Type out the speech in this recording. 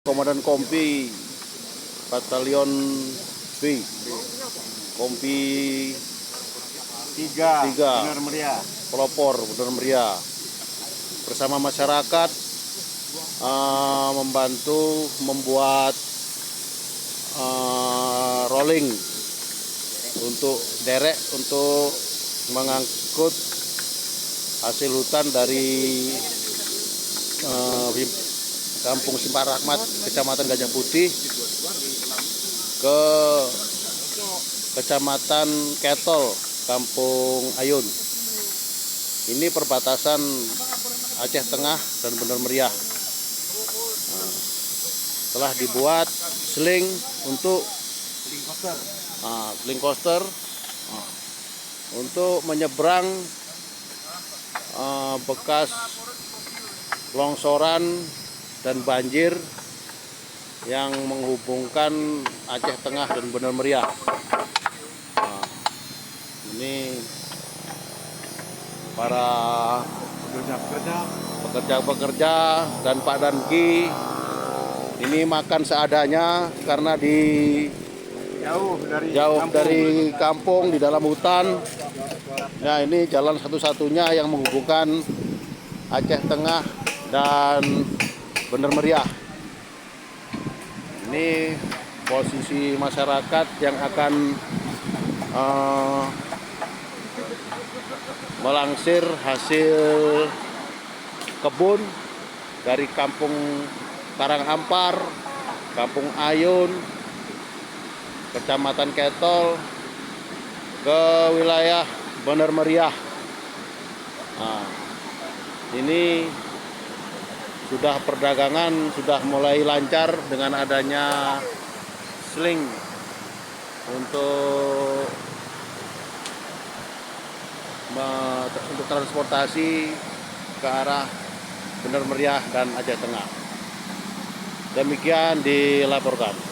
Komandan Kompi Batalion B, Kompi 3 3 Benar Meriah Pelopor Bener Meriah bersama masyarakat membantu membuat rolling untuk derek untuk mengangkut hasil hutan dari Kampung Simpang Rahmat, Kecamatan Gajah Putih ke Kecamatan Ketol, Kampung Ayun. Ini perbatasan Aceh Tengah dan Bener Meriah. Telah dibuat sling untuk link coaster untuk menyeberang bekas longsoran dan banjir yang menghubungkan Aceh Tengah dan Bener Meriah. Ini para pekerja-pekerja dan Pak Danki ini makan seadanya karena jauh dari kampung di dalam hutan. Ya, ini jalan satu-satunya yang menghubungkan Aceh Tengah dan Bener Meriah. Ini posisi masyarakat yang akan melangsir hasil kebun dari Kampung Karangampar, Kampung Ayun, Kecamatan Ketol ke wilayah Bener Meriah. Ini sudah perdagangan sudah mulai lancar dengan adanya sling untuk transportasi ke arah Bener Meriah dan Aceh Tengah. Demikian dilaporkan.